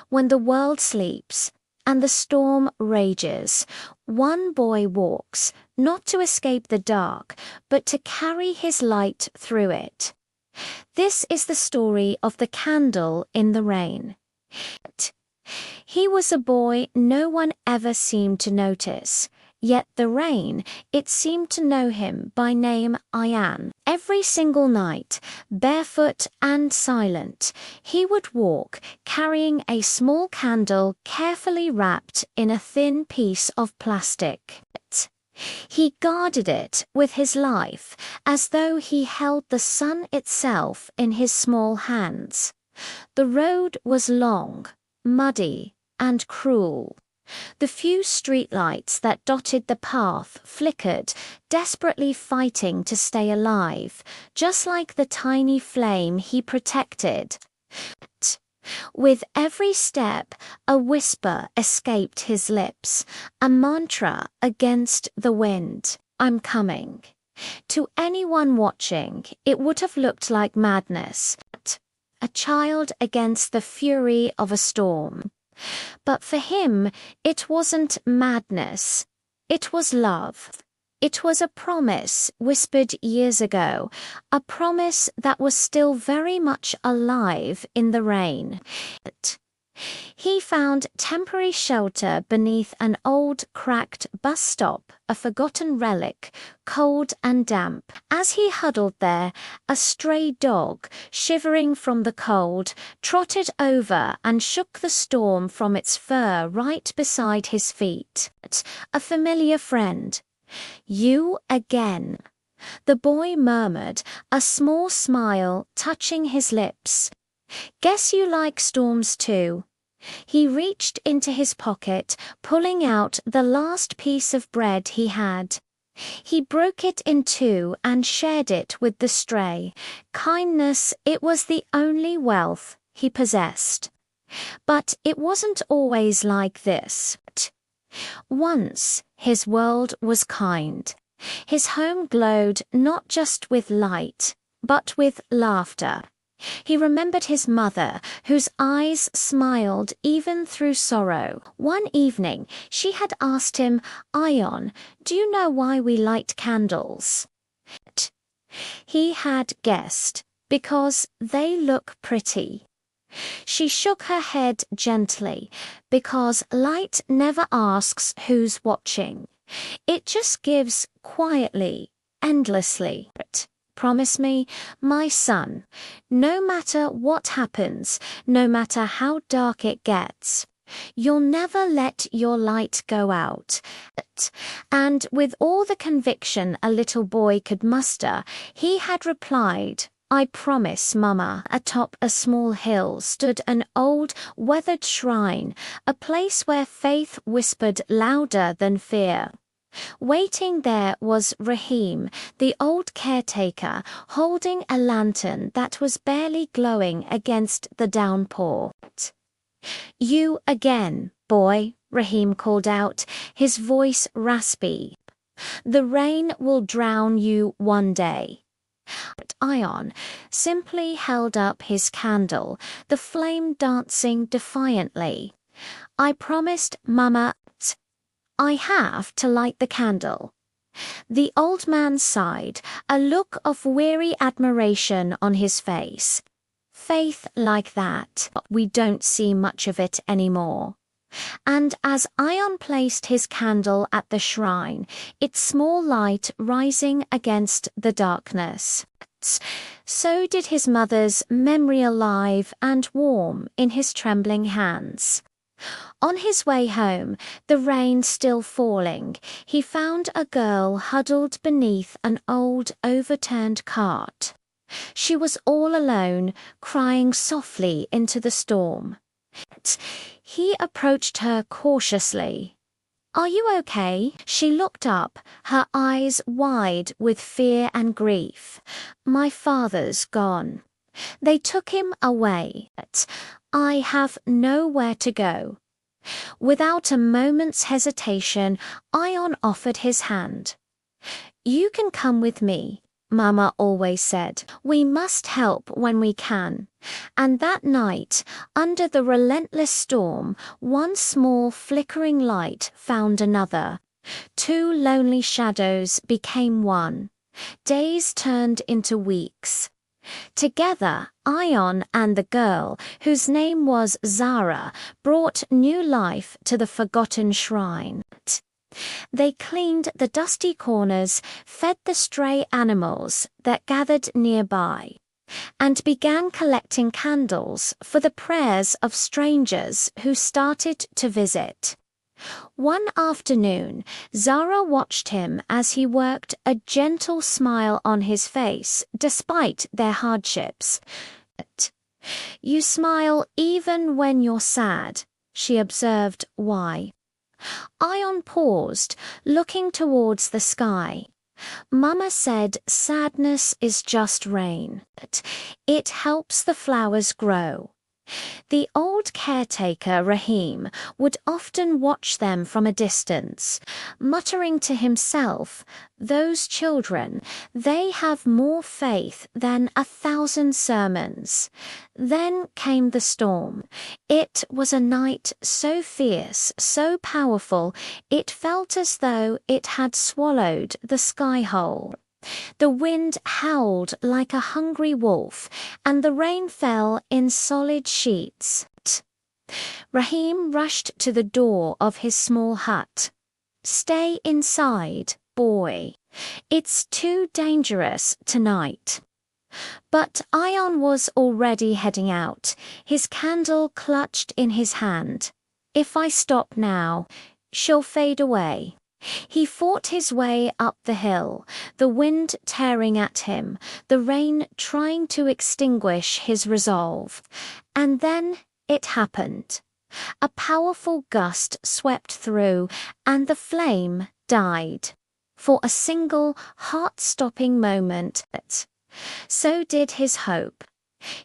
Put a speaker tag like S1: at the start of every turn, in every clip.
S1: When the world sleeps and the storm rages, one boy walks, not to escape the dark, but to carry his light through it. This is the story of the candle in the rain. He was a boy no one ever seemed to notice, yet the rain, it seemed to know him by name Ian. Every single night, barefoot and silent, he would walk, carrying a small candle carefully wrapped in a thin piece of plastic. He guarded it with his life, as though he held the sun itself in his small hands. The road was long, muddy, and cruel. The few streetlights that dotted the path flickered, desperately fighting to stay alive, just like the tiny flame he protected. With every step, a whisper escaped his lips, a mantra against the wind. I'm coming. To anyone watching, it would have looked like madness, a child against the fury of a storm. But for him, it wasn't madness. It was love. It was a promise whispered years ago, a promise that was still very much alive in the rain. He found temporary shelter beneath an old, cracked bus stop, a forgotten relic, cold and damp. As he huddled there, a stray dog, shivering from the cold, trotted over and shook the storm from its fur right beside his feet. A familiar friend. You again, the boy murmured, a small smile touching his lips. Guess you like storms too. He reached into his pocket, pulling out the last piece of bread he had. He broke it in two and shared it with the stray. Kindness, it was the only wealth he possessed. But it wasn't always like this. Once, his world was kind. His home glowed not just with light, but with laughter. He remembered his mother, whose eyes smiled even through sorrow. One evening, she had asked him, Ion, do you know why we light candles? He had guessed, because they look pretty. She shook her head gently, because light never asks who's watching. It just gives quietly, endlessly. Promise me, my son, no matter what happens, no matter how dark it gets, you'll never let your light go out. And with all the conviction a little boy could muster, he had replied, I promise, Mama. Atop a small hill stood an old, weathered shrine, a place where faith whispered louder than fear. Waiting there was Rahim, the old caretaker, holding a lantern that was barely glowing against the downpour. You again, boy, Rahim called out, his voice raspy. The rain will drown you one day. But Ion simply held up his candle, the flame dancing defiantly. I promised, Mama. I have to light the candle. The old man sighed, a look of weary admiration on his face. Faith like that, we don't see much of it anymore. And as Ion placed his candle at the shrine, its small light rising against the darkness, so did his mother's memory alive and warm in his trembling hands. On his way home, the rain still falling, he found a girl huddled beneath an old overturned cart. She was all alone, crying softly into the storm. He approached her cautiously. Are you okay? She looked up, her eyes wide with fear and grief. My father's gone. They took him away. I have nowhere to go. Without a moment's hesitation, Ion offered his hand. You can come with me. Mama always said. We must help when we can. And that night, under the relentless storm, one small flickering light found another. Two lonely shadows became one. Days turned into weeks. Together, Ion and the girl, whose name was Zara, brought new life to the forgotten shrine. They cleaned the dusty corners, fed the stray animals that gathered nearby, and began collecting candles for the prayers of strangers who started to visit. One afternoon, Zara watched him as he worked, a gentle smile on his face despite their hardships. "You smile even when you're sad," she observed. "Why?" Ion paused, looking towards the sky. "Mama said sadness is just rain. It helps the flowers grow." The old caretaker, Rahim, would often watch them from a distance, muttering to himself, "Those children, they have more faith than 1,000 sermons." Then came the storm. It was a night so fierce, so powerful, it felt as though it had swallowed the sky whole. The wind howled like a hungry wolf, and the rain fell in solid sheets. Rahim rushed to the door of his small hut. "Stay inside, boy. It's too dangerous tonight." But Ion was already heading out, his candle clutched in his hand. "If I stop now, she'll fade away." He fought his way up the hill, the wind tearing at him, the rain trying to extinguish his resolve. And then it happened. A powerful gust swept through, and the flame died. For a single, heart-stopping moment. So did his hope.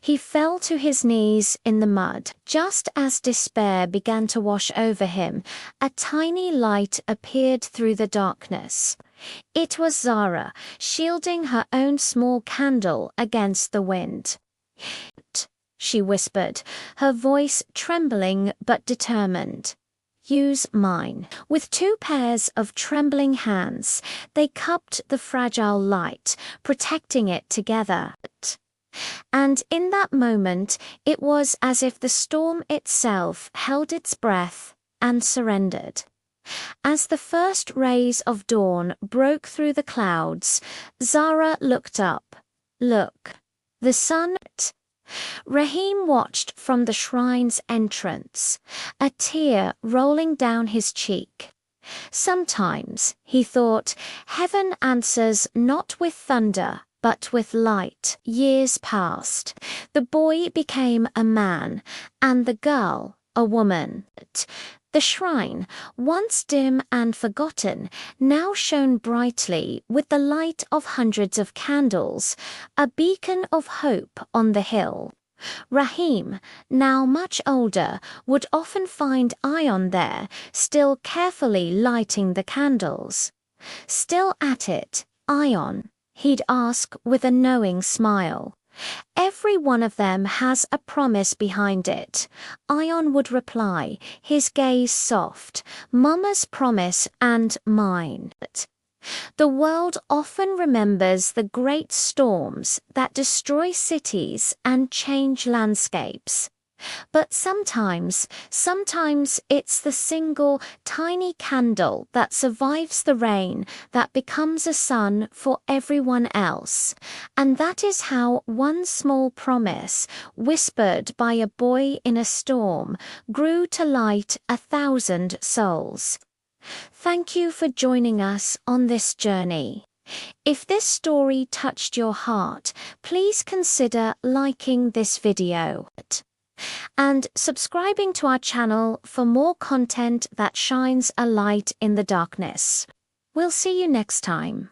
S1: He fell to his knees in the mud. Just as despair began to wash over him, a tiny light appeared through the darkness. It was Zara, shielding her own small candle against the wind. She whispered, her voice trembling but determined. "Use mine." With two pairs of trembling hands, they cupped the fragile light, protecting it together. And in that moment, it was as if the storm itself held its breath and surrendered. As the first rays of dawn broke through the clouds, Zara looked up. "Look, the sun." Rahim watched from the shrine's entrance, a tear rolling down his cheek. Sometimes, he thought, heaven answers not with thunder, but with light. Years passed. The boy became a man, and the girl a woman. The shrine, once dim and forgotten, now shone brightly with the light of hundreds of candles, a beacon of hope on the hill. Rahim, now much older, would often find Ion there, still carefully lighting the candles. "Still at it, Ion?" he'd ask with a knowing smile. "Every one of them has a promise behind it," Ion would reply, his gaze soft. "Mama's promise and mine." The world often remembers the great storms that destroy cities and change landscapes. But sometimes it's the single, tiny candle that survives the rain that becomes a sun for everyone else. And that is how one small promise, whispered by a boy in a storm, grew to light 1,000 souls. Thank you for joining us on this journey. If this story touched your heart, please consider liking this video and subscribing to our channel for more content that shines a light in the darkness. We'll see you next time.